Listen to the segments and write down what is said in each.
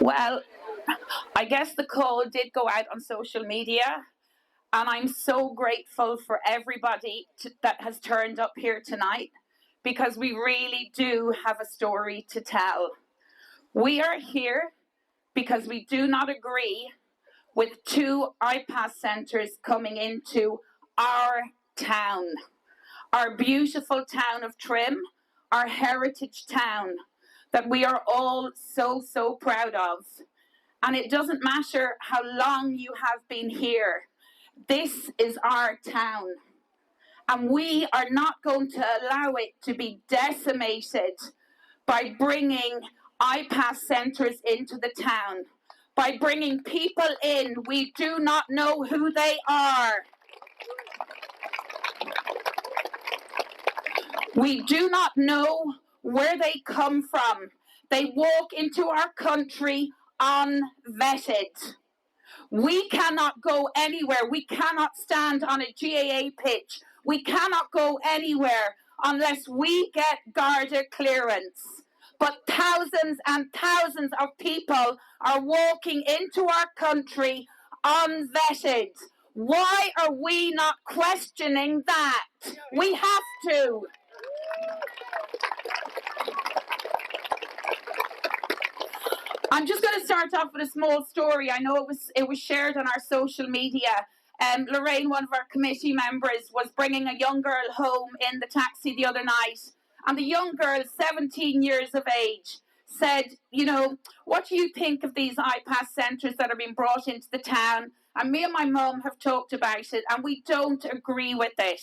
Well, I guess the call did go out on social media, and I'm so grateful for everybody that has turned up here tonight because we really do have a story to tell. We are here because we do not agree with two IPAS centres coming into our town, our beautiful town of Trim, our heritage town that we are all so proud of. And it doesn't matter how long you have been here. This is our town. And we are not going to allow it to be decimated by bringing IPAS centres into the town, by bringing people in. We do not know who they are. We do not know where they come from. They walk into our country unvetted. We cannot go anywhere. We cannot stand on a GAA pitch. We cannot go anywhere unless we get Garda clearance. But thousands and thousands of people are walking into our country unvetted. Why are we not questioning that? We have to. I'm just going to start off with a small story. I know it was shared on our social media. Lorraine, one of our committee members, was bringing a young girl home in the taxi the other night. And the young girl, 17 years of age, said, you know, what do you think of these IPAS centres that are being brought into the town? And me and my mum have talked about it, and we don't agree with it.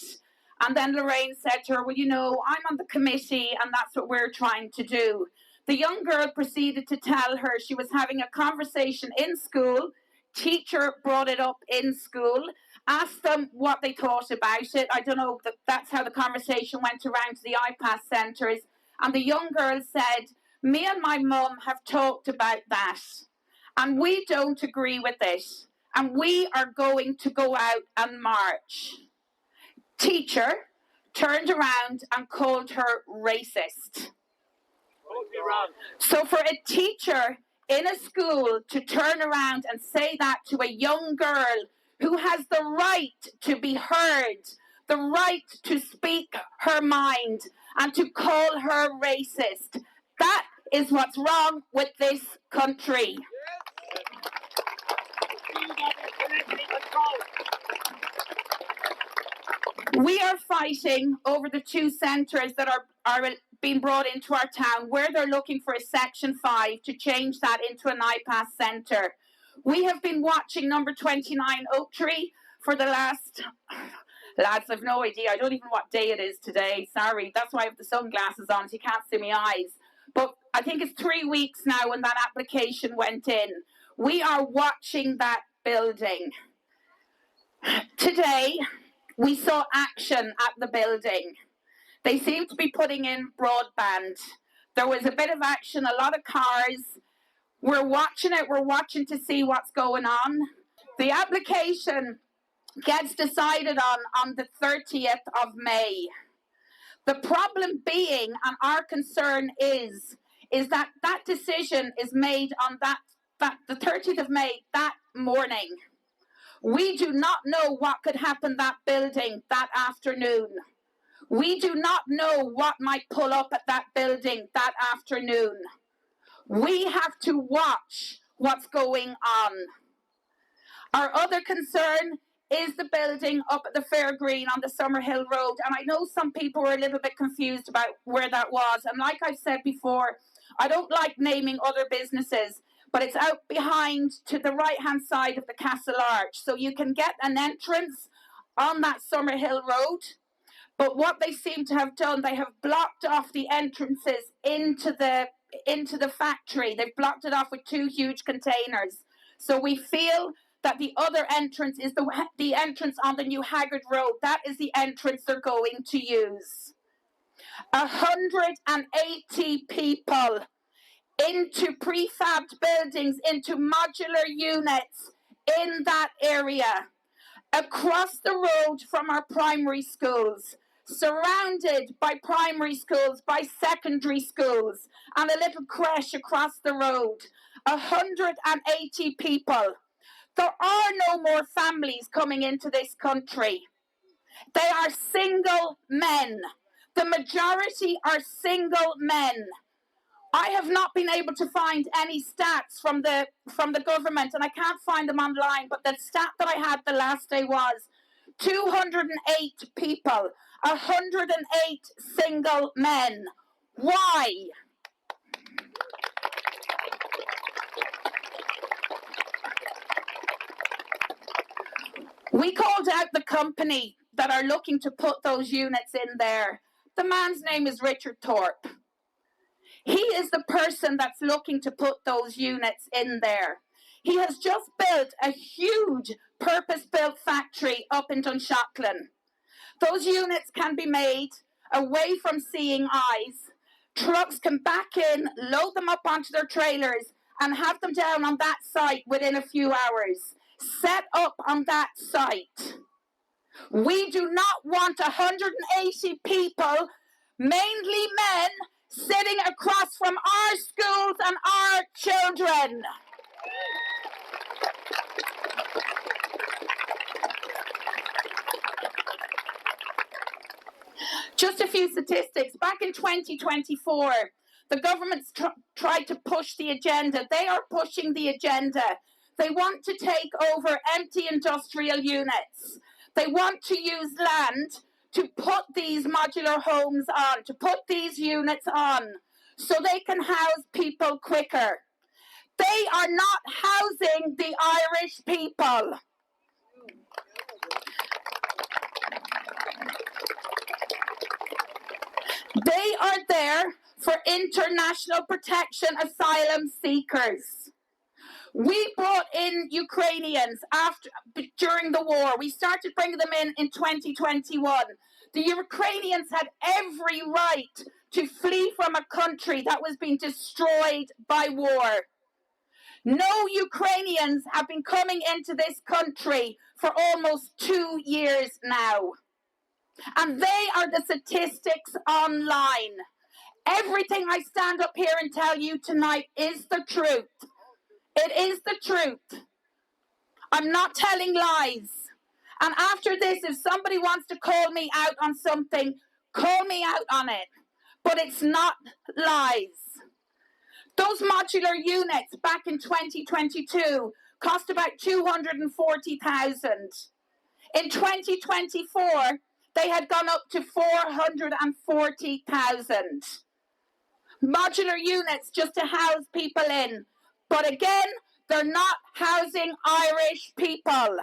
And then Lorraine said to her, well, you know, I'm on the committee, and that's what we're trying to do. The young girl proceeded to tell her she was having a conversation in school. Teacher brought it up in school, asked them what they thought about it. I don't know, that's how the conversation went around to the IPAS centres. And the young girl said, me and my mum have talked about that, and we don't agree with it, and we are going to go out and march. Teacher turned around and called her racist. So for a teacher in a school to turn around and say that to a young girl who has the right to be heard, the right to speak her mind, and to call her racist, that is what's wrong with this country. We are fighting over the two centres that are being brought into our town, where they're looking for a Section 5 to change that into an IPAS centre. We have been watching number 29 Oak Tree for the last... Lads, I've no idea. I don't even know what day it is today. Sorry, that's why I have the sunglasses on so you can't see my eyes. But I think it's 3 weeks now when that application went in. We are watching that building. Today, we saw action at the building. They seem to be putting in broadband. There was a bit of action, a lot of cars. We're watching it. We're watching to see what's going on. The application gets decided on the 30th of May. The problem being, and our concern is that that decision is made on that the 30th of May, that morning. We do not know what could happen that building that afternoon. We do not know what might pull up at that building that afternoon. We have to watch what's going on. Our other concern is the building up at the Fairgreen on the Summerhill Road. And I know some people were a little bit confused about where that was. And like I've said before, I don't like naming other businesses, but it's out behind to the right-hand side of the Castle Arch. So you can get an entrance on that Summerhill Road. But what they seem to have done, they have blocked off the entrances into the factory. They've blocked it off with 2 huge containers. So we feel that the other entrance is the entrance on the New Haggard Road. That is the entrance they're going to use. 180 people into prefabbed buildings, into modular units in that area, across the road from our primary schools, surrounded by primary schools, by secondary schools, and a little creche across the road. 180 people. There are no more families coming into this country. They are single men. The majority are single men. I have not been able to find any stats from the government, and I can't find them online, but the stat that I had the last day was 208 people, 108 single men. Why? We called out the company that are looking to put those units in there. The man's name is Richard Thorpe. He is the person that's looking to put those units in there. He has just built a huge purpose-built factory up in Dunshaughlin. Those units can be made away from seeing eyes. Trucks can back in, load them up onto their trailers, and have them down on that site within a few hours. Set up on that site. We do not want 180 people, mainly men, sitting across from our schools and our children. Just a few statistics. Back in 2024, the government's tried to push the agenda. They are pushing the agenda. They want to take over empty industrial units. They want to use land to put these modular homes on, to put these units on, so they can house people quicker. They are not housing the Irish people. They are there for international protection asylum seekers. We brought in Ukrainians during the war. We started bringing them in 2021. The Ukrainians had every right to flee from a country that was being destroyed by war. No Ukrainians have been coming into this country for almost 2 years now. And they are the statistics online. Everything I stand up here and tell you tonight is the truth. It is the truth. I'm not telling lies. And after this, if somebody wants to call me out on something, call me out on it. But it's not lies. Those modular units back in 2022 cost about 240,000. In 2024, they had gone up to 440,000. Modular units just to house people in. But again, they're not housing Irish people.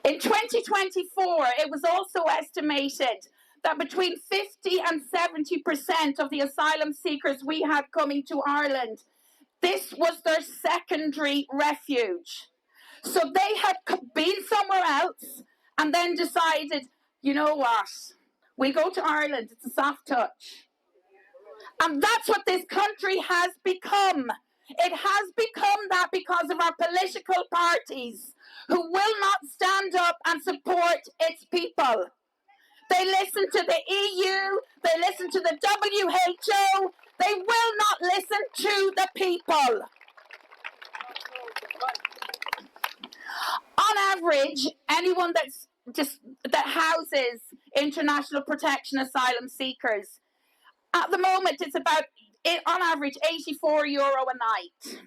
In 2024, it was also estimated that between 50 and 70% of the asylum seekers we had coming to Ireland, this was their secondary refuge. So they had been somewhere else and then decided, you know what, we go to Ireland, it's a soft touch. And that's what this country has become. It has become that because of our political parties who will not stand up and support its people. They listen to the EU, they listen to the WHO, they will not listen to the people. On average, anyone that houses international protection asylum seekers, at the moment it's about, on average, €84 a night.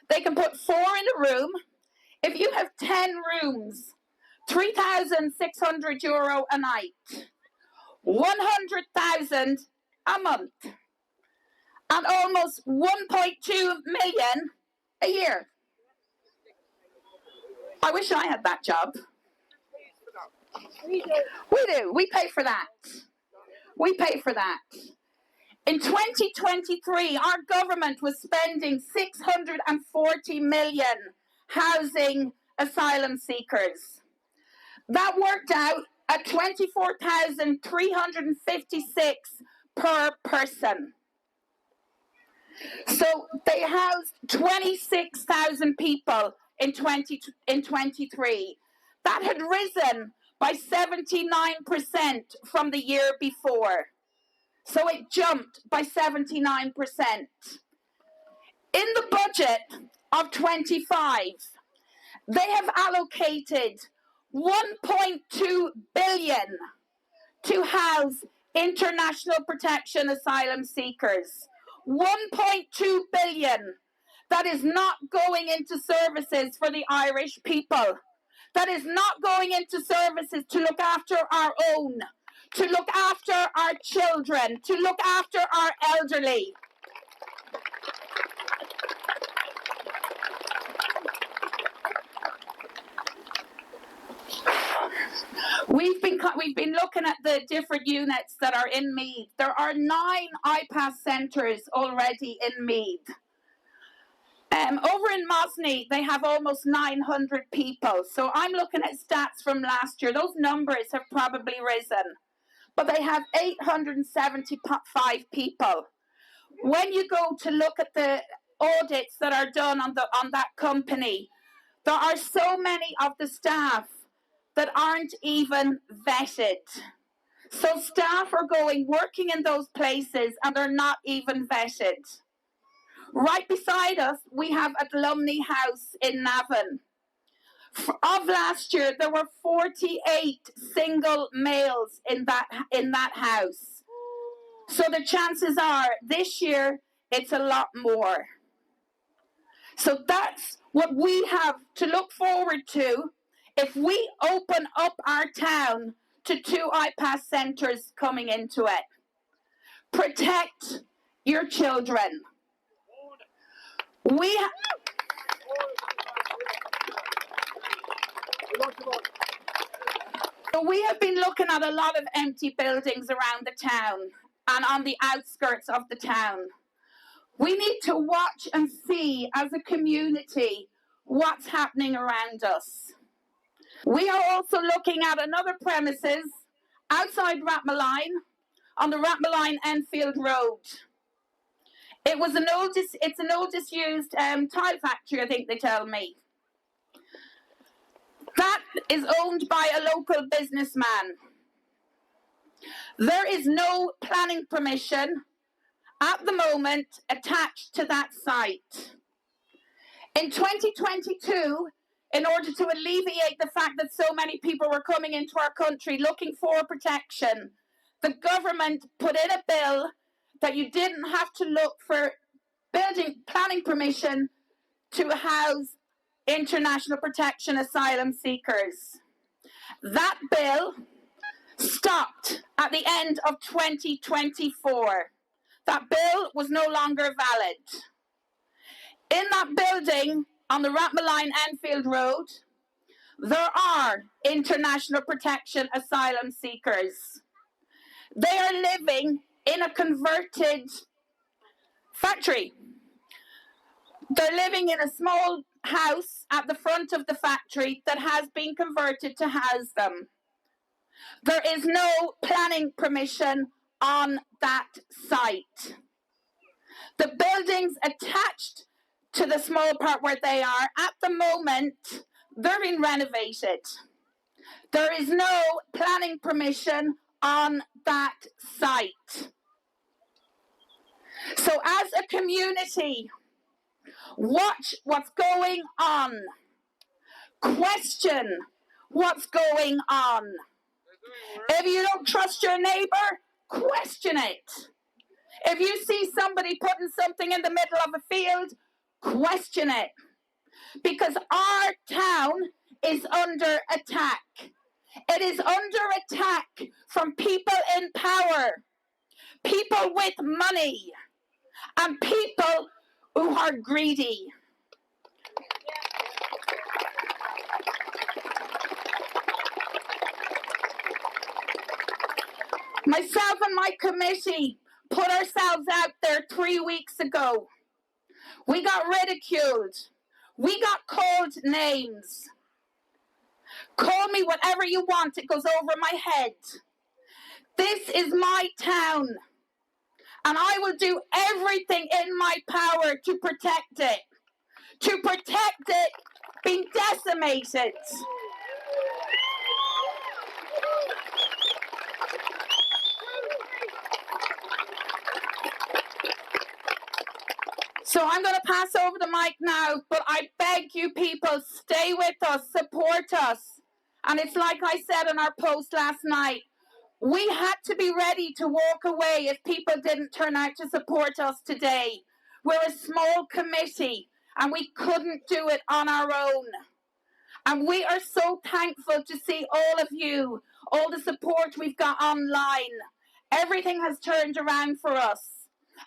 They can put 4 in a room. If you have 10 rooms, €3,600 a night, 100,000 a month, and almost 1.2 million a year. I wish I had that job. We do. We pay for that. We pay for that. In 2023, our government was spending 640 million housing asylum seekers. That worked out at 24,356 per person. So they housed 26,000 people in 23. That had risen by 79% from the year before. So it jumped by 79%. In the budget of 25, they have allocated 1.2 billion to house international protection asylum seekers. 1.2 billion. That is not going into services for the Irish people. That is not going into services to look after our own, to look after our children, to look after our elderly. We've been looking at the different units that are in Meath. There are 9 IPAS centres already in Meath. Over in Mosney, they have almost 900 people. So I'm looking at stats from last year. Those numbers have probably risen. But they have 875 people. When you go to look at the audits that are done on that company, there are so many of the staff that aren't even vetted. So staff are working in those places and they're not even vetted. Right beside us, we have a Lumley House in Navan. Of last year, there were 48 single males in that house. So the chances are this year it's a lot more. So that's what we have to look forward to if we open up our town to 2 IPAS centres coming into it. Protect your children. We have been looking at a lot of empty buildings around the town and on the outskirts of the town. We need to watch and see as a community what's happening around us. We are also looking at another premises outside Rathmaline on the Rathmaline-Enfield Road. It's an old disused tile factory, I think they tell me. That is owned by a local businessman. There is no planning permission at the moment attached to that site. In 2022, in order to alleviate the fact that so many people were coming into our country looking for protection, the government put in a bill that you didn't have to look for building planning permission to house international protection asylum seekers. That bill stopped at the end of 2024. That bill was no longer valid. In that building on the Rathmaline-Enfield Road, there are international protection asylum seekers. They are living in a converted factory. They're living in a small house at the front of the factory that has been converted to house them. There is no planning permission on that site. The buildings attached to the small part where they are, at the moment, they're being renovated. There is no planning permission on that site. So as a community, watch what's going on. Question what's going on. If you don't trust your neighbour, question it. If you see somebody putting something in the middle of a field, question it. Because our town is under attack. It is under attack from people in power, people with money, and people who are greedy. Myself and my committee put ourselves out there 3 weeks ago. We got ridiculed. We got called names. Call me whatever you want, it goes over my head. This is my town, and I will do everything in my power to protect it. To protect it being decimated. So I'm going to pass over the mic now, but I beg you people, stay with us, support us. And it's like I said in our post last night, we had to be ready to walk away if people didn't turn out to support us today. We're a small committee and we couldn't do it on our own. And we are so thankful to see all of you, all the support we've got online. Everything has turned around for us.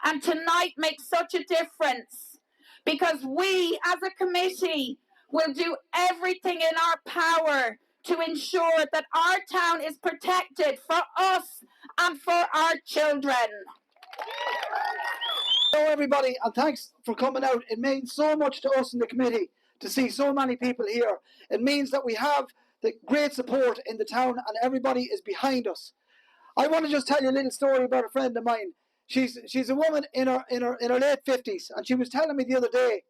And tonight makes such a difference because we as a committee will do everything in our power to ensure that our town is protected for us and for our children. Hello everybody, and thanks for coming out. It means so much to us in the committee to see so many people here. It means that we have the great support in the town and everybody is behind us. I want to just tell you a little story about a friend of mine. She's a woman in her late 50s, and she was telling me the other day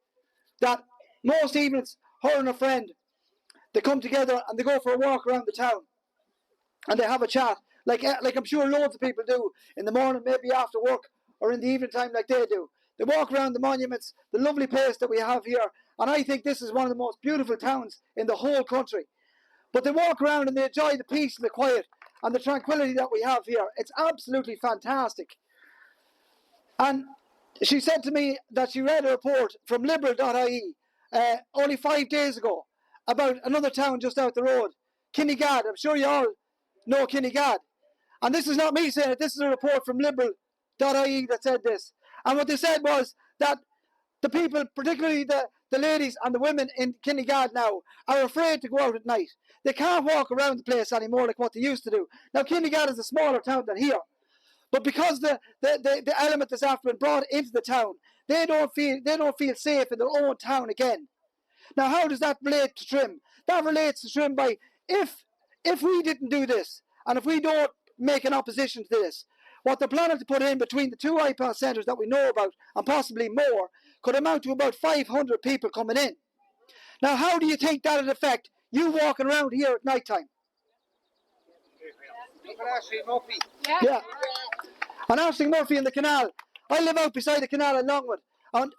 that most evenings her and a friend, they come together and they go for a walk around the town and they have a chat like I'm sure loads of people do in the morning, maybe after work, or in the evening time like they do. They walk around the monuments, the lovely place that we have here, and I think this is one of the most beautiful towns in the whole country. But they walk around and they enjoy the peace and the quiet and the tranquility that we have here. It's absolutely fantastic. And she said to me that she read a report from liberal.ie only 5 days ago about another town just out the road, Kinnegad. I'm sure you all know Kinnegad. And this is not me saying it, this is a report from liberal.ie that said this. And what they said was that the people, particularly the ladies and the women in Kinnegad now, are afraid to go out at night. They can't walk around the place anymore like what they used to do. Now, Kinnegad is a smaller town than here. But because the element that's after been brought into the town, they don't feel safe in their own town again. Now, how does that relate to Trim? That relates to Trim by if we didn't do this, and if we don't make an opposition to this, what they're planning to put in between the two IPAS centres that we know about, and possibly more, could amount to about 500 people coming in. Now, how do you think that would affect you walking around here at night time? Yeah. And Ashling Murphy in the canal. I live out beside the canal in Longwood. And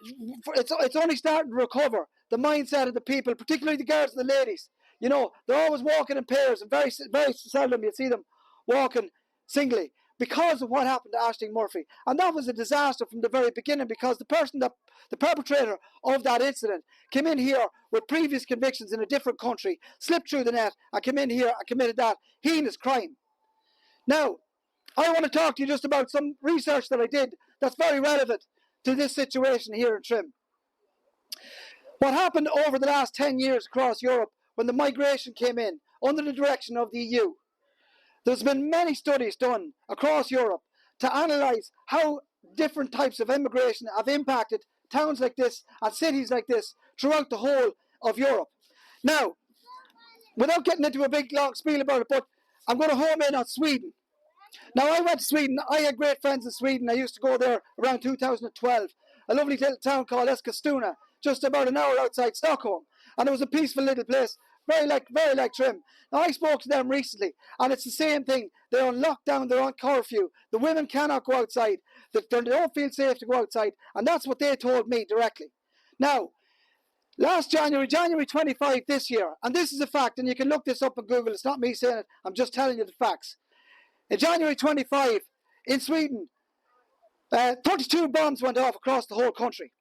it's only starting to recover the mindset of the people, particularly the girls and the ladies. You know, they're always walking in pairs, and very, very seldom you see them walking singly because of what happened to Ashling Murphy. And that was a disaster from the very beginning, because the perpetrator of that incident came in here with previous convictions in a different country, slipped through the net and came in here and committed that heinous crime. Now, I want to talk to you just about some research that I did that's very relevant to this situation here in Trim. What happened over the last 10 years across Europe when the migration came in under the direction of the EU? There's been many studies done across Europe to analyse how different types of immigration have impacted towns like this and cities like this throughout the whole of Europe. Now, without getting into a big long spiel about it, but I'm going to home in on Sweden. Now, I went to Sweden. I had great friends in Sweden. I used to go there around 2012. A lovely little town called Eskilstuna, just about an hour outside Stockholm. And it was a peaceful little place, very like Trim. Now, I spoke to them recently, and it's the same thing. They're on lockdown, they're on curfew. The women cannot go outside. They don't feel safe to go outside. And that's what they told me directly. Now, last January 25 this year, and this is a fact, and you can look this up on Google. It's not me saying it. I'm just telling you the facts. In January 25, in Sweden, 32 bombs went off across the whole country.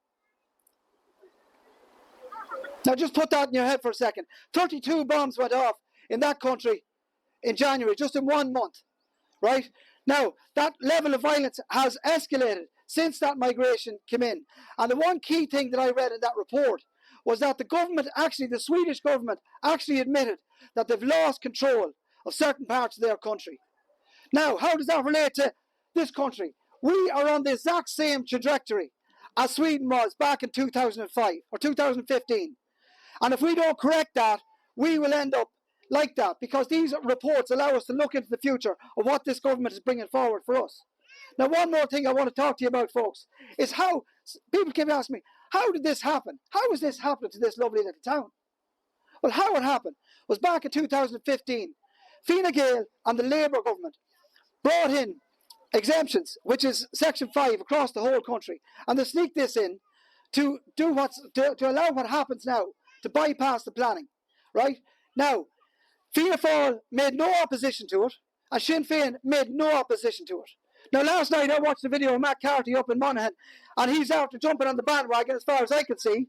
Now just put that in your head for a second. 32 bombs went off in that country in January, just in 1 month, right? Now, that level of violence has escalated since that migration came in. And the one key thing that I read in that report was that the government, actually the Swedish government, actually admitted that they've lost control of certain parts of their country. Now, how does that relate to this country? We are on the exact same trajectory as Sweden was back in 2005 or 2015. And if we don't correct that, we will end up like that, because these reports allow us to look into the future of what this government is bringing forward for us. Now, one more thing I want to talk to you about, folks, is how people keep asking me, how did this happen? How is this happening to this lovely little town? Well, how it happened was back in 2015, Fine Gael and the Labour government brought in exemptions, which is Section 5 across the whole country. And they sneaked this in to do to allow what happens now, to bypass the planning, right? Now, Fianna Fáil made no opposition to it, and Sinn Féin made no opposition to it. Now, last night I watched the video of Matt Carty up in Monaghan, and he's after jumping on the bandwagon as far as I can see,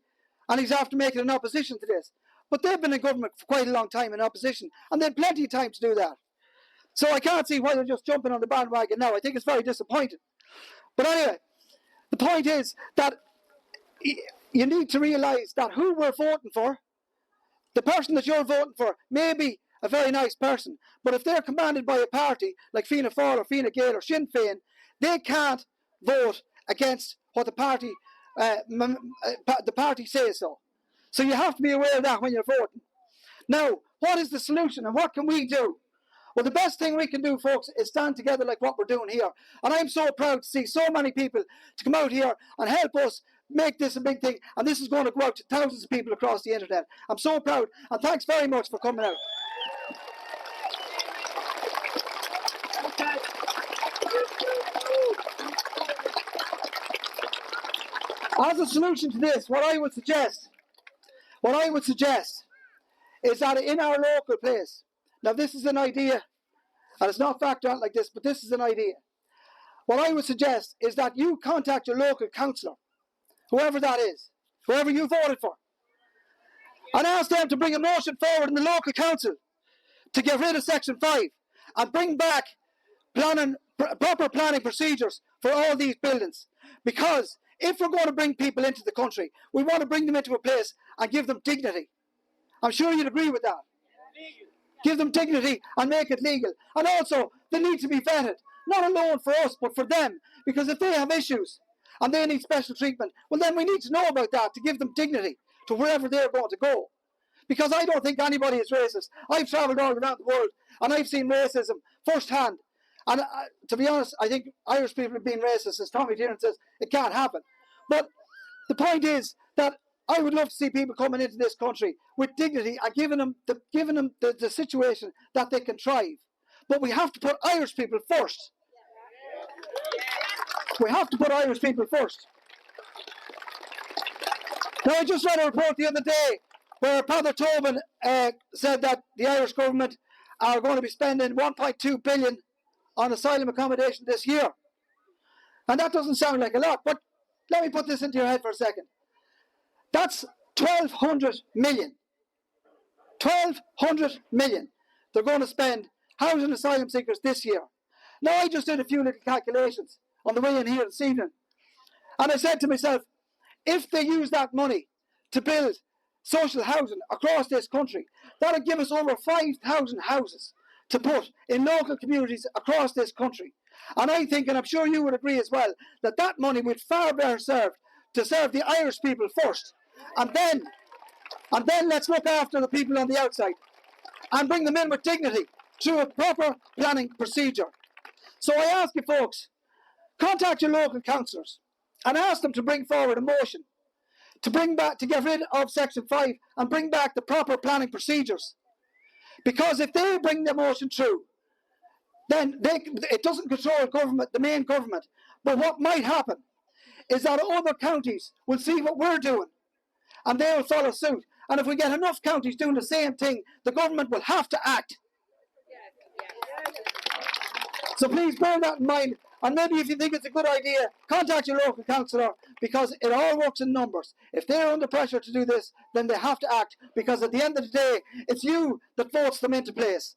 and he's after making an opposition to this. But they've been in government for quite a long time in opposition, and they had plenty of time to do that. So I can't see why they're just jumping on the bandwagon now. I think it's very disappointing. But anyway, the point is that you need to realise that who we're voting for, the person that you're voting for, may be a very nice person, but if they're commanded by a party like Fianna Fáil or Fine Gael or Sinn Féin, they can't vote against what the party says so. So you have to be aware of that when you're voting. Now, what is the solution and what can we do? Well, the best thing we can do, folks, is stand together like what we're doing here. And I'm so proud to see so many people to come out here and help us make this a big thing. And this is going to go out to thousands of people across the internet. I'm so proud. And thanks very much for coming out. As a solution to this, what I would suggest is that in our local place, now this is an idea, and it's not factored out like this, but this is an idea. What I would suggest is that you contact your local councillor, whoever that is, whoever you voted for, and ask them to bring a motion forward in the local council to get rid of Section 5 and bring back proper planning procedures for all these buildings. Because if we're going to bring people into the country, we want to bring them into a place and give them dignity. I'm sure you'd agree with that. Give them dignity and make it legal. And also, they need to be vetted, not alone for us, but for them. Because if they have issues and they need special treatment, well then we need to know about that to give them dignity to wherever they're going to go. Because I don't think anybody is racist. I've travelled all around the world and I've seen racism firsthand. And to be honest, I think Irish people have been racist, as Tommy Tiernan says, it can't happen. But the point is that I would love to see people coming into this country with dignity and giving them the situation that they can thrive. But we have to put Irish people first. We have to put Irish people first. Now, I just read a report the other day where Father Tobin said that the Irish government are going to be spending 1.2 billion on asylum accommodation this year. And that doesn't sound like a lot, but let me put this into your head for a second. That's 1,200 million. 1,200 million they're going to spend housing asylum seekers this year. Now, I just did a few little calculations on the way in here this evening. And I said to myself, if they use that money to build social housing across this country, that'll give us over 5,000 houses to put in local communities across this country. And I think, and I'm sure you would agree as well, that that money would far better serve to serve the Irish people first. And then let's look after the people on the outside and bring them in with dignity through a proper planning procedure. So I ask you folks, contact your local councillors and ask them to bring forward a motion to get rid of Section 5 and bring back the proper planning procedures. Because if they bring the motion through, then it doesn't control government, the main government. But what might happen is that other counties will see what we're doing and they will follow suit. And if we get enough counties doing the same thing, the government will have to act. So please bear that in mind. And maybe if you think it's a good idea, contact your local councillor, because it all works in numbers. If they're under pressure to do this, then they have to act, because at the end of the day, it's you that votes them into place.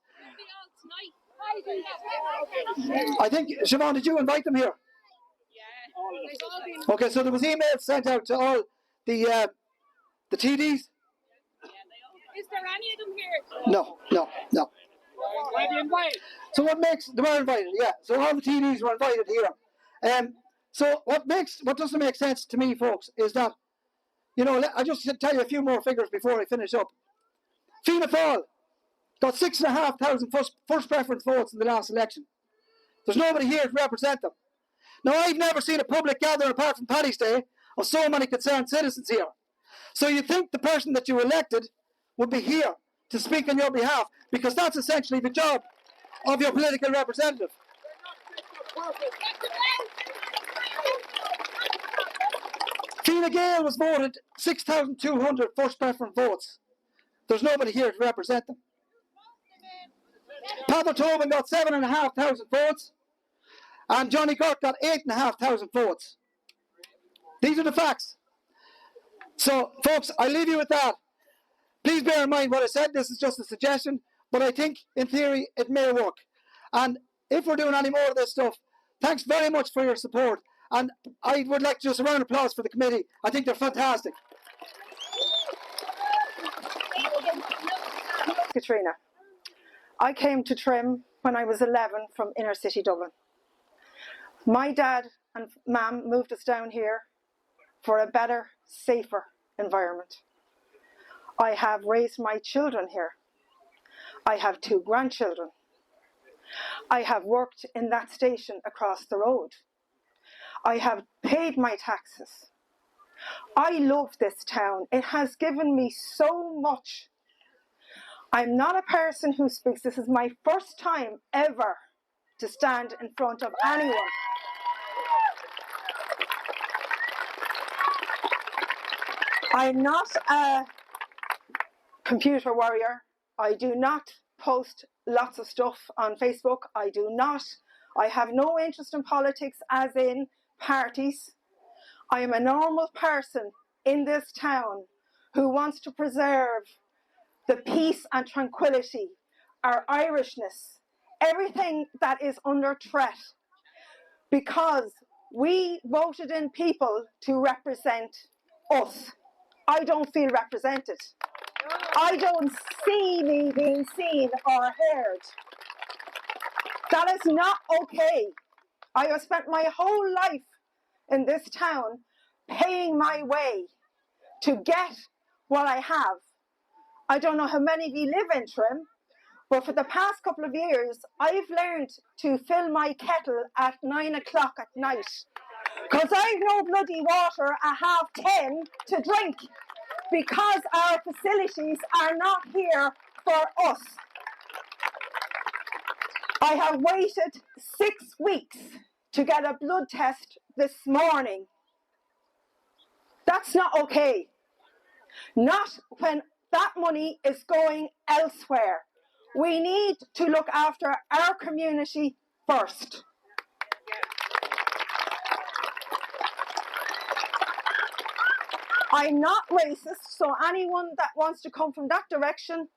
I think, Siobhan, did you invite them here? Yeah. Okay, so there was emails sent out to all the TDs? Is there any of them here? No. So they were invited, yeah. So all the TDs were invited here. So what doesn't make sense to me, folks, is that, I just tell you a few more figures before I finish up. Fianna Fáil got 6,500 first preference votes in the last election. There's nobody here to represent them. Now, I've never seen a public gathering apart from Paddy's Day of so many concerned citizens here. So you think the person that you elected would be here to speak on your behalf, because that's essentially the job of your political representative. Fianna Fine Gael was voted 6,200 first preference votes. There's nobody here to represent them. Father Tobin got 7,500 votes, and Johnny Gort got 8,500 votes. These are the facts. So, folks, I leave you with that. Please bear in mind what I said. This is just a suggestion, but I think, in theory, it may work. And if we're doing any more of this stuff, thanks very much for your support. And I would like just a round of applause for the committee. I think they're fantastic. Katrina. I came to Trim when I was 11 from inner city Dublin. My dad and Mam moved us down here for a better, safer environment. I have raised my children here. I have 2 grandchildren. I have worked in that station across the road. I have paid my taxes. I love this town. It has given me so much. I'm not a person who speaks. This is my first time ever to stand in front of anyone. I'm not a computer warrior. I do not post lots of stuff on Facebook. I have no interest in politics as in parties. I am a normal person in this town who wants to preserve the peace and tranquility, our Irishness, everything that is under threat, because we voted in people to represent us. I don't feel represented. I don't see me being seen or heard. That is not okay. I have spent my whole life in this town paying my way to get what I have. I don't know how many of you live in Trim, but for the past couple of years, I've learned to fill my kettle at 9 o'clock at night, because I've no bloody water at 10:30 to drink, because our facilities are not here for us. I have waited 6 weeks to get a blood test this morning. That's not okay. Not when that money is going elsewhere. We need to look after our community first. I'm not racist, so anyone that wants to come from that direction,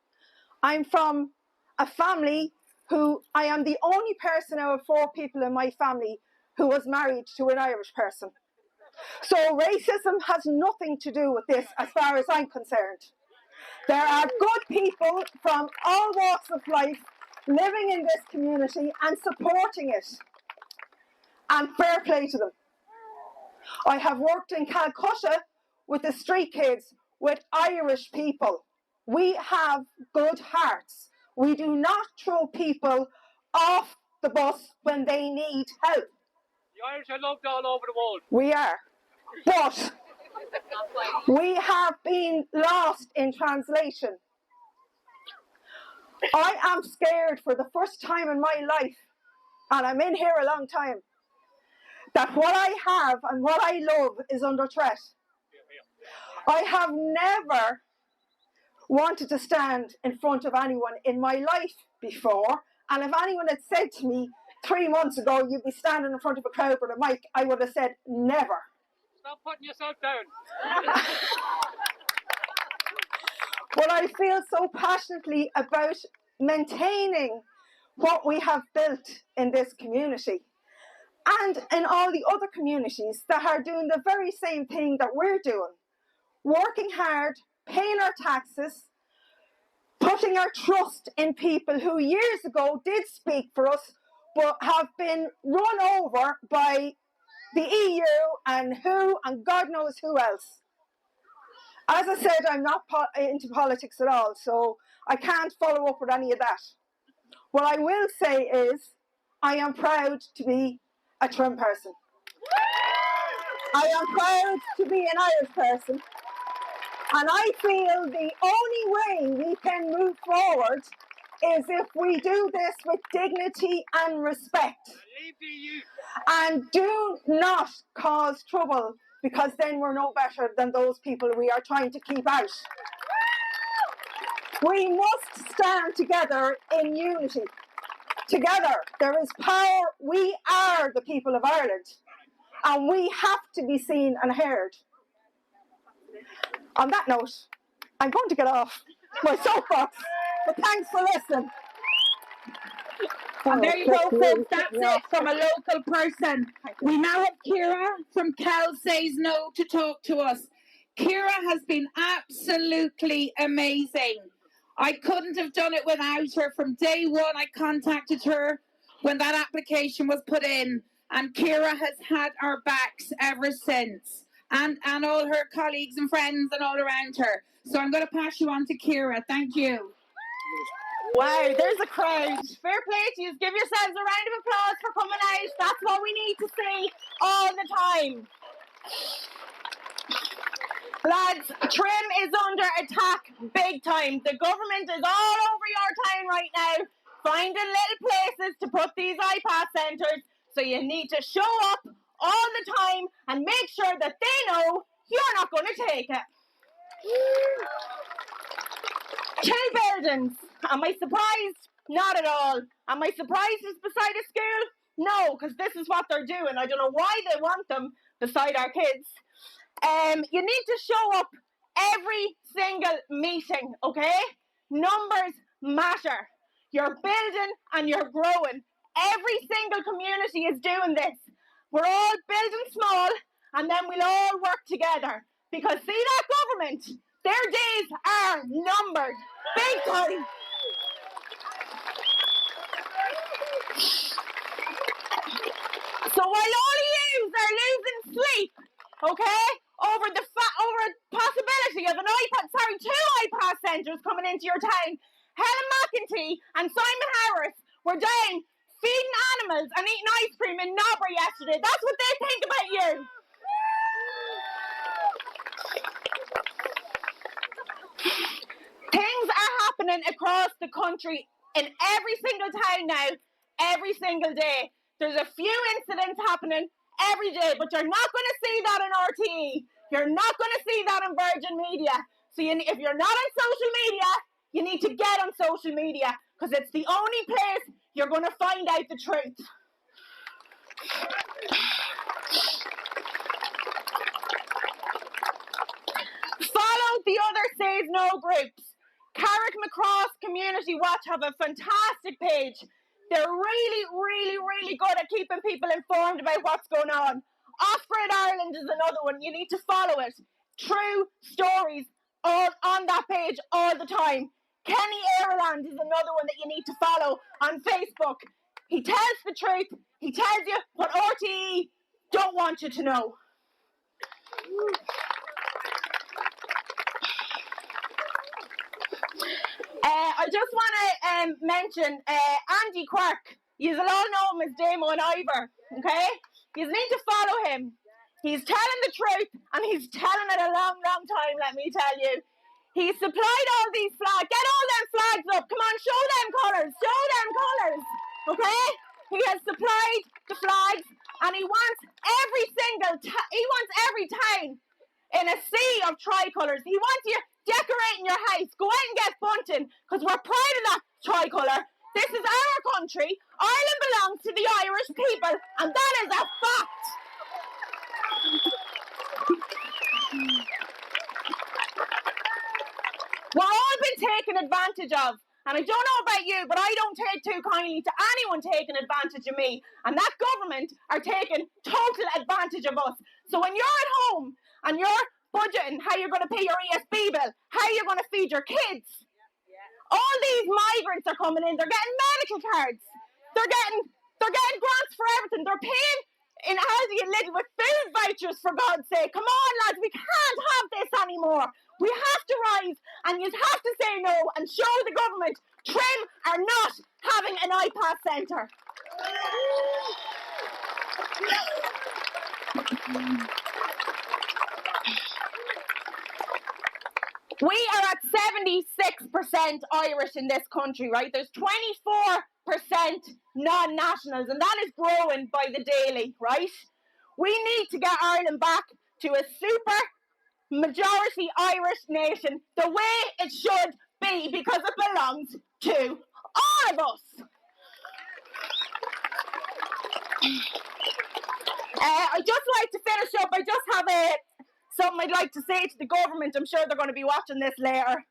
I'm from a family who I am the only person out of 4 people in my family who was married to an Irish person. So racism has nothing to do with this as far as I'm concerned. There are good people from all walks of life living in this community and supporting it. And fair play to them. I have worked in Calcutta with the street kids, with Irish people. We have good hearts. We do not throw people off the bus when they need help. The Irish are loved all over the world. We are. But we have been lost in translation. I am scared for the first time in my life, and I'm in here a long time, that what I have and what I love is under threat. I have never wanted to stand in front of anyone in my life before, and if anyone had said to me 3 months ago, you'd be standing in front of a crowd with a mic, I would have said never. Stop putting yourself down. But I feel so passionately about maintaining what we have built in this community and in all the other communities that are doing the very same thing that we're doing. Working hard, paying our taxes, putting our trust in people who years ago did speak for us but have been run over by the EU and God knows who else. As I said, I'm not into politics at all, so I can't follow up with any of that. What I will say is, I am proud to be a Trim person. I am proud to be an Irish person. And I feel the only way we can move forward is if we do this with dignity and respect. And do not cause trouble because then we're no better than those people we are trying to keep out. We must stand together in unity. Together, there is power. We are the people of Ireland, and we have to be seen and heard. On that note, I'm going to get off my soapbox, but thanks for listening. And there you go, folks. That's it from a local person. We now have Ciara from Cal Says No to talk to us. Ciara has been absolutely amazing. I couldn't have done it without her. From day one, I contacted her when that application was put in, and Ciara has had our backs ever since, and all her colleagues and friends and all around her. So I'm going to pass you on to Ciara. Thank you. Wow, there's a crowd. Fair play to you. Give yourselves a round of applause for coming out. That's what we need to see all the time. Lads, Trim is under attack big time. The government is all over your town right now, finding little places to put these IPAS centres. So you need to show up all the time and make sure that they know you're not going to take it. 2 buildings. Am I surprised? Not at all. Am I surprised it's beside a school? No, because this is what they're doing. I don't know why they want them beside our kids. You need to show up every single meeting, okay? Numbers matter. You're building and you're growing. Every single community is doing this. We're all building small, and then we'll all work together. Because see that government? Their days are numbered. Big time. So while all of you are losing sleep, okay, over the possibility of two IPAS centres coming into your town, Helen McEntee and Simon Harris were down feeding animals and eating ice cream in Nobber yesterday. That's what they think about you. Things are happening across the country in every single town now, every single day. There's a few incidents happening every day, but you're not going to see that on RTE. You're not going to see that on Virgin Media. So if you're not on social media, you need to get on social media, because it's the only place you're going to find out the truth. Follow the other Says No groups. Carrick Macross Community Watch have a fantastic page. They're really, really, really good at keeping people informed about what's going on. Off-Grid Ireland is another one. You need to follow it. True stories all on that page all the time. Kenny Ireland is another one that you need to follow on Facebook. He tells the truth. He tells you what RTE don't want you to know. I just want to mention Andy Quirk. You all know him as Damo and Ivor, okay? You need to follow him. He's telling the truth, and he's telling it a long, long time, let me tell you. He supplied all these flags. Get all them flags up. Come on, show them colours. Show them colours, okay? He has supplied the flags, and he wants every town in a sea of tricolours. He wants you decorating your house. Go out and get bunting, because we're proud of that tricolour. This is our country. Ireland belongs to the Irish people, and that is a fact. We're all been taken advantage of. And I don't know about you, but I don't take too kindly to anyone taking advantage of me. And that government are taking total advantage of us. So when you're at home and you're budgeting how you're going to pay your ESB bill, how you're going to feed your kids, all these migrants are coming in. They're getting medical cards. They're getting grants for everything. They're paying in Aldi and Lidl with food vouchers, for God's sake. Come on, lads, we can't have this anymore. We have to rise, and you have to say no and show the government Trim are not having an IPAS centre. We are at 76% Irish in this country, right? There's 24% non-nationals, and that is growing by the daily, right? We need to get Ireland back to a super majority Irish nation the way it should be, because it belongs to all of us. I'd just like to finish up. I just have something I'd like to say to the government. I'm sure they're going to be watching this later.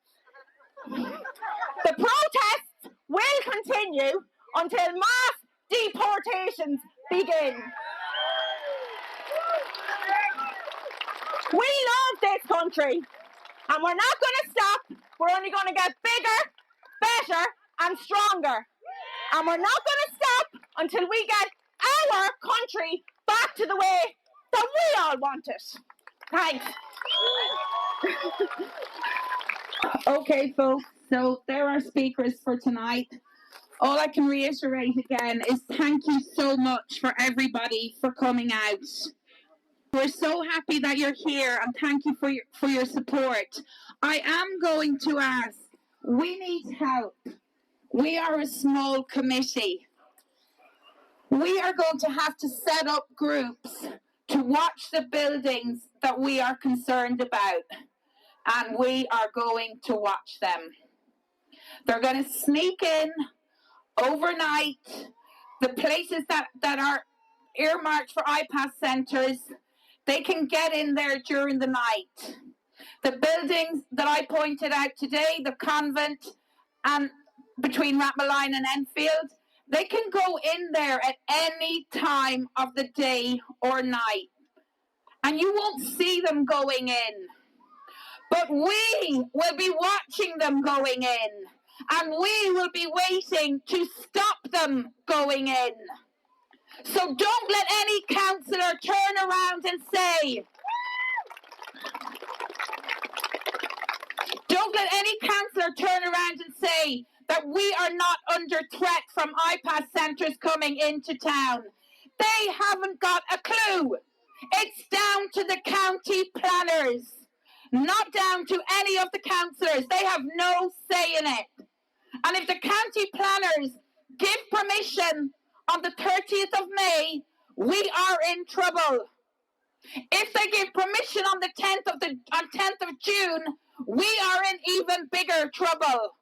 The protests will continue until mass deportations begin. We love this country, and we're not going to stop. We're only going to get bigger, better, and stronger. And we're not going to stop until we get our country back to the way that we all want it. Thanks. Okay, folks, so there are speakers for tonight. All I can reiterate again is thank you so much for everybody for coming out. We're so happy that you're here, and thank you for your support. I am going to ask, we need help. We are a small committee. We are going to have to set up groups to watch the buildings that we are concerned about, and we are going to watch them. They're going to sneak in overnight. The places that are earmarked for IPAS centres, they can get in there during the night. The buildings that I pointed out today, the convent and between Rathmaline and Enfield, they can go in there at any time of the day or night. And you won't see them going in. But we will be watching them going in. And we will be waiting to stop them going in. So don't let any councillor turn around and say, that we are not under threat from IPAS centres coming into town. They haven't got a clue. It's down to the county planners, not down to any of the councillors. They have no say in it. And if the county planners give permission on the 30th of May, we are in trouble. If they give permission on the 10th of June, we are in even bigger trouble.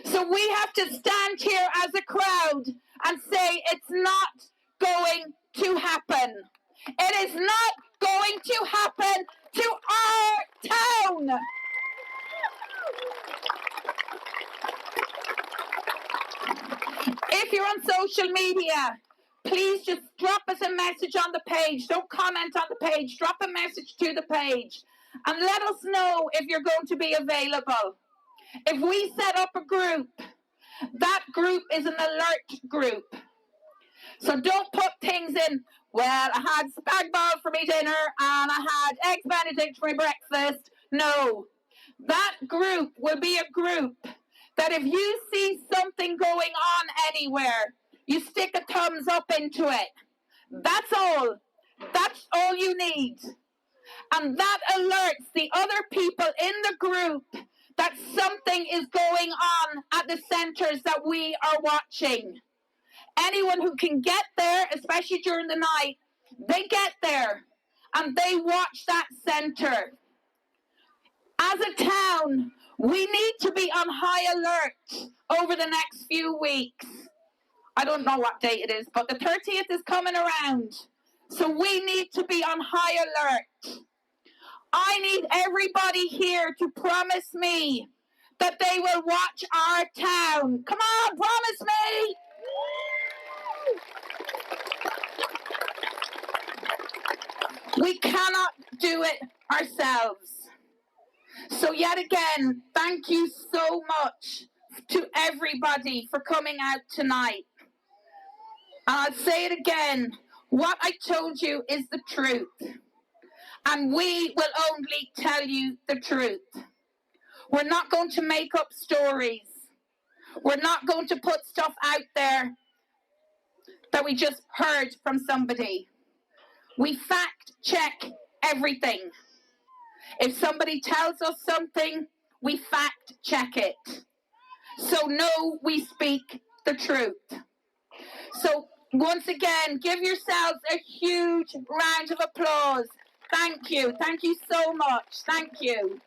So we have to stand here as a crowd and say it's not going to happen. It is not going to happen to our town. If you're on social media, please just drop us a message on the page. Don't comment on the page. Drop a message to the page. And let us know if you're going to be available. If we set up a group, that group is an alert group. So don't put things in, well, I had spag bol for my dinner and I had eggs benedict for my breakfast. No. That group will be a group that if you see something going on anywhere, you stick a thumbs up into it. That's all. That's all you need. And that alerts the other people in the group that something is going on at the centres that we are watching. Anyone who can get there, especially during the night, they get there and they watch that centre. As a town, we need to be on high alert over the next few weeks. I don't know what date it is, but the 30th is coming around. So we need to be on high alert. I need everybody here to promise me that they will watch our town. Come on, promise me! We cannot do it ourselves. So yet again, thank you so much to everybody for coming out tonight. And I'll say it again, what I told you is the truth. And we will only tell you the truth. We're not going to make up stories. We're not going to put stuff out there that we just heard from somebody. We fact check everything. If somebody tells us something, we fact check it. So no, we speak the truth. So once again, give yourselves a huge round of applause. Thank you so much. Thank you.